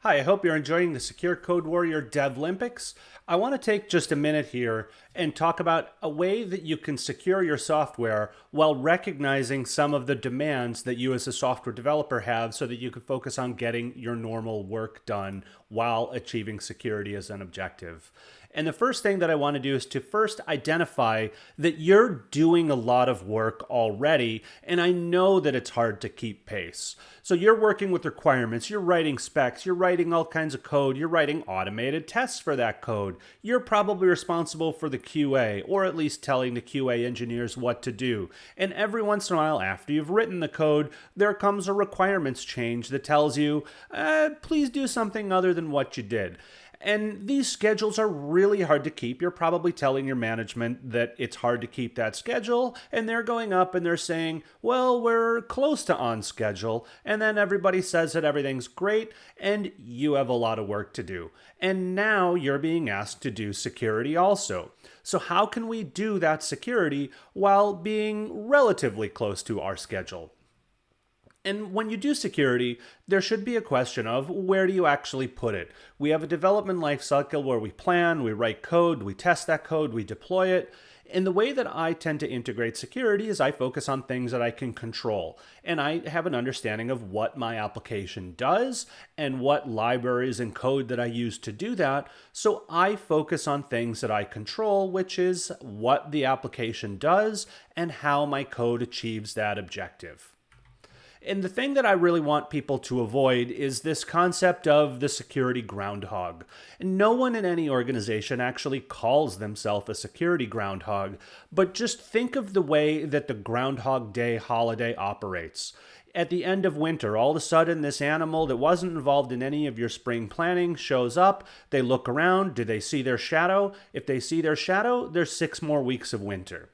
Hi, I hope you're enjoying the Secure Code Warrior Devlympics. I want to take just a minute here and talk about a way that you can secure your software while recognizing some of the demands that you as a software developer have so that you can focus on getting your normal work done while achieving security as an objective. And the first thing that I want to do is to first identify that you're doing a lot of work already, and I know that it's hard to keep pace. So you're working with requirements, you're writing specs, you're writing all kinds of code, you're writing automated tests for that code. You're probably responsible for the QA, or at least telling the QA engineers what to do. And every once in a while, after you've written the code, there comes a requirements change that tells you, please do something other than what you did. And these schedules are really hard to keep. You're probably telling your management that it's hard to keep that schedule, and they're going up and they're saying, well, we're close to on schedule, and then everybody says that everything's great, and you have a lot of work to do. And now you're being asked to do security also. So how can we do that security while being relatively close to our schedule? And when you do security, there should be a question of where do you actually put it? We have a development lifecycle where we plan, we write code, we test that code, we deploy it. And the way that I tend to integrate security is I focus on things that I can control. And I have an understanding of what my application does and what libraries and code that I use to do that. So I focus on things that I control, which is what the application does and how my code achieves that objective. And the thing that I really want people to avoid is this concept of the security groundhog. And no one in any organization actually calls themselves a security groundhog, but just think of the way that the Groundhog Day holiday operates. At the end of winter, all of a sudden this animal that wasn't involved in any of your spring planning shows up. They look around. Do they see their shadow? If they see their shadow, there's 6 more weeks of winter.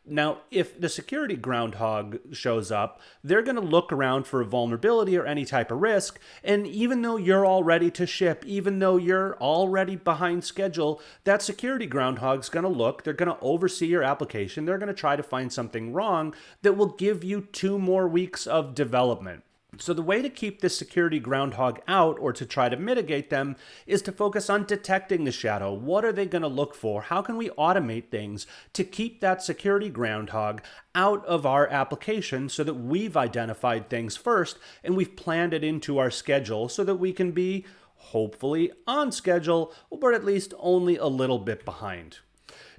Now, if the security groundhog shows up, they're going to look around for a vulnerability or any type of risk, and even though you're all ready to ship, even though you're already behind schedule, that security groundhog's going to look, they're going to oversee your application, they're going to try to find something wrong that will give you 2 more weeks of development. So the way to keep this security groundhog out or to try to mitigate them is to focus on detecting the shadow. What are they going to look for? How can we automate things to keep that security groundhog out of our application so that we've identified things first and we've planned it into our schedule so that we can be hopefully on schedule, but at least only a little bit behind.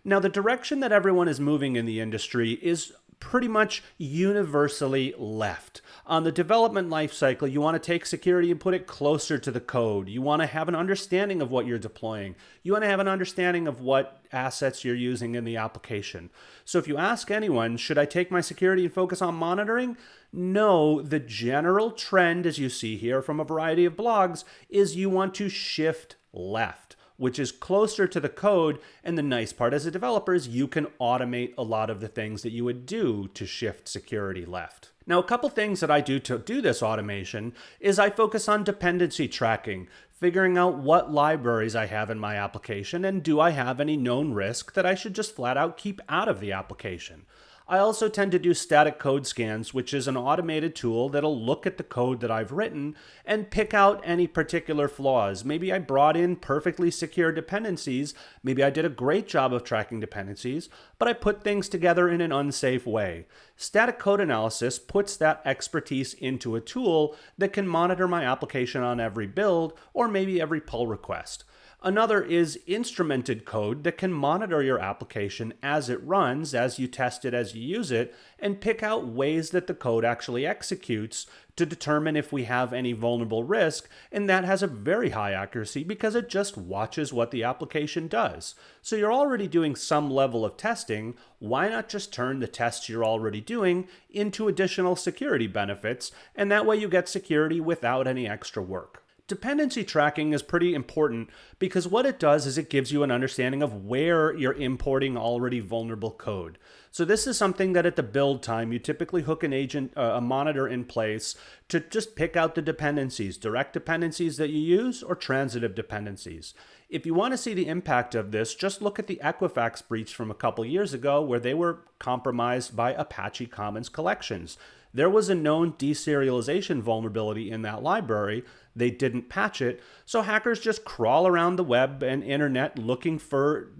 Now, the direction that everyone is moving in the industry is pretty much universally left. On the development lifecycle, you want to take security and put it closer to the code. You want to have an understanding of what you're deploying. You want to have an understanding of what assets you're using in the application. So if you ask anyone, should I take my security and focus on monitoring? No, the general trend, as you see here from a variety of blogs, is you want to shift left, which is closer to the code. And the nice part as a developer is you can automate a lot of the things that you would do to shift security left. Now, a couple things that I do to do this automation is I focus on dependency tracking, figuring out what libraries I have in my application and do I have any known risk that I should just flat out keep out of the application. I also tend to do static code scans, which is an automated tool that'll look at the code that I've written and pick out any particular flaws. Maybe I brought in perfectly secure dependencies. Maybe I did a great job of tracking dependencies, but I put things together in an unsafe way. Static code analysis puts that expertise into a tool that can monitor my application on every build or maybe every pull request. Another is instrumented code that can monitor your application as it runs, as you test it, as you use it, and pick out ways that the code actually executes to determine if we have any vulnerable risk, and that has a very high accuracy because it just watches what the application does. So you're already doing some level of testing. Why not just turn the tests you're already doing into additional security benefits, and that way you get security without any extra work. Dependency tracking is pretty important because what it does is it gives you an understanding of where you're importing already vulnerable code. So this is something that at the build time, you typically hook a monitor in place to just pick out the dependencies, direct dependencies that you use or transitive dependencies. If you want to see the impact of this, just look at the Equifax breach from a couple years ago where they were compromised by Apache Commons collections. There was a known deserialization vulnerability in that library they didn't patch it. So hackers just crawl around the web and internet looking for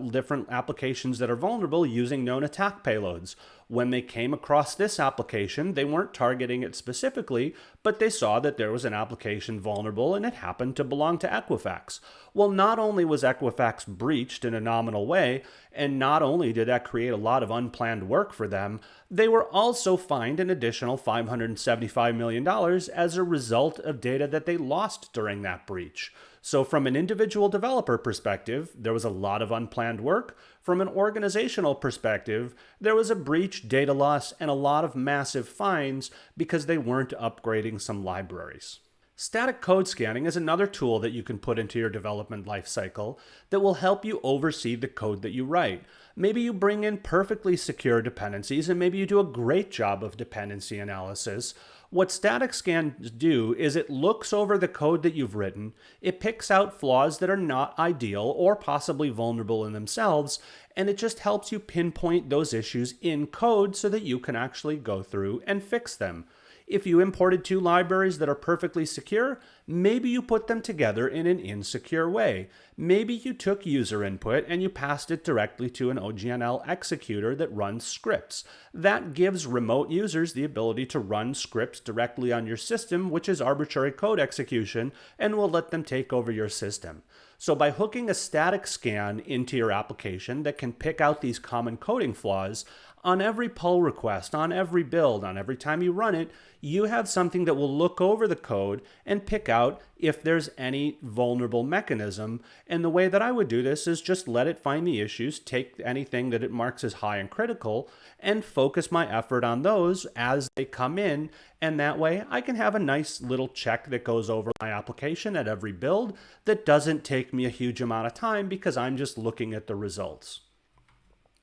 different applications that are vulnerable using known attack payloads. When they came across this application, they weren't targeting it specifically, but they saw that there was an application vulnerable and it happened to belong to Equifax. Well, not only was Equifax breached in a nominal way, and not only did that create a lot of unplanned work for them, they were also fined an additional $575 million as a result of data that they lost during that breach. So from an individual developer perspective, there was a lot of unplanned work. From an organizational perspective, there was a breach, data loss, and a lot of massive fines because they weren't upgrading some libraries. Static code scanning is another tool that you can put into your development lifecycle that will help you oversee the code that you write. Maybe you bring in perfectly secure dependencies, and maybe you do a great job of dependency analysis. What static scans do is it looks over the code that you've written, it picks out flaws that are not ideal or possibly vulnerable in themselves, and it just helps you pinpoint those issues in code so that you can actually go through and fix them. If you imported two libraries that are perfectly secure, maybe you put them together in an insecure way. Maybe you took user input and you passed it directly to an OGNL executor that runs scripts. That gives remote users the ability to run scripts directly on your system, which is arbitrary code execution, and will let them take over your system. So by hooking a static scan into your application that can pick out these common coding flaws, on every pull request, on every build, on every time you run it, you have something that will look over the code and pick out if there's any vulnerable mechanism. And the way that I would do this is just let it find the issues, take anything that it marks as high and critical, and focus my effort on those as they come in. And that way I can have a nice little check that goes over my application at every build that doesn't take me a huge amount of time because I'm just looking at the results.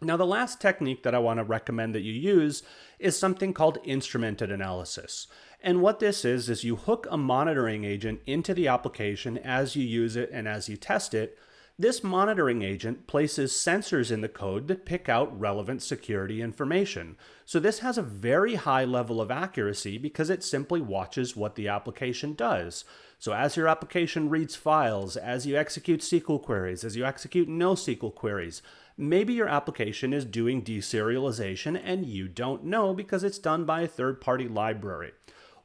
Now, the last technique that I want to recommend that you use is something called instrumented analysis. And what this is you hook a monitoring agent into the application as you use it and as you test it. This monitoring agent places sensors in the code that pick out relevant security information. So this has a very high level of accuracy because it simply watches what the application does. So as your application reads files, as you execute SQL queries, as you execute NoSQL queries, maybe your application is doing deserialization and you don't know because it's done by a third-party library.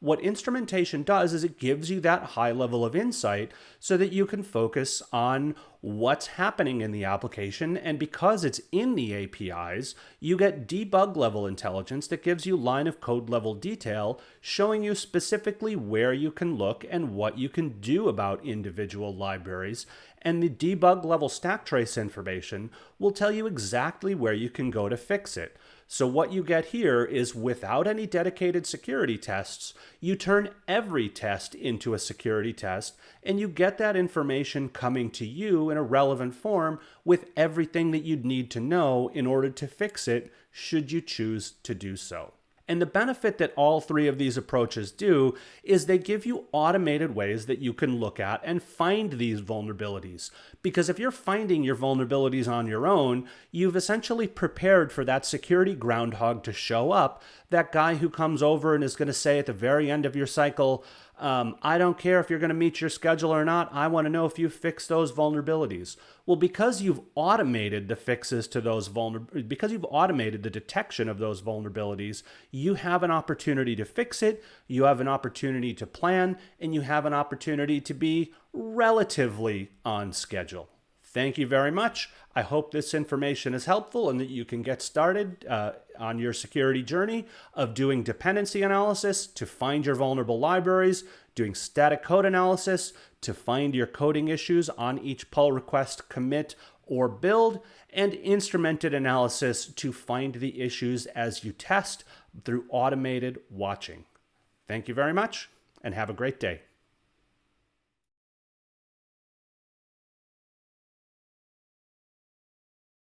What instrumentation does is it gives you that high level of insight so that you can focus on what's happening in the application. And because it's in the APIs, you get debug level intelligence that gives you line of code level detail, showing you specifically where you can look and what you can do about individual libraries. And the debug level stack trace information will tell you exactly where you can go to fix it. So what you get here is without any dedicated security tests, you turn every test into a security test, and you get that information coming to you in a relevant form with everything that you'd need to know in order to fix it, should you choose to do so. And the benefit that all three of these approaches do is they give you automated ways that you can look at and find these vulnerabilities. Because if you're finding your vulnerabilities on your own, you've essentially prepared for that security groundhog to show up, that guy who comes over and is going to say at the very end of your cycle, I don't care if you're going to meet your schedule or not. I want to know if you fixed those vulnerabilities. Well, because you've automated the fixes to those because you've automated the detection of those vulnerabilities, you have an opportunity to fix it, you have an opportunity to plan, and you have an opportunity to be relatively on schedule. Thank you very much. I hope this information is helpful and that you can get started on your security journey of doing dependency analysis to find your vulnerable libraries, doing static code analysis to find your coding issues on each pull request, commit, or build, and instrumented analysis to find the issues as you test through automated watching. Thank you very much and have a great day.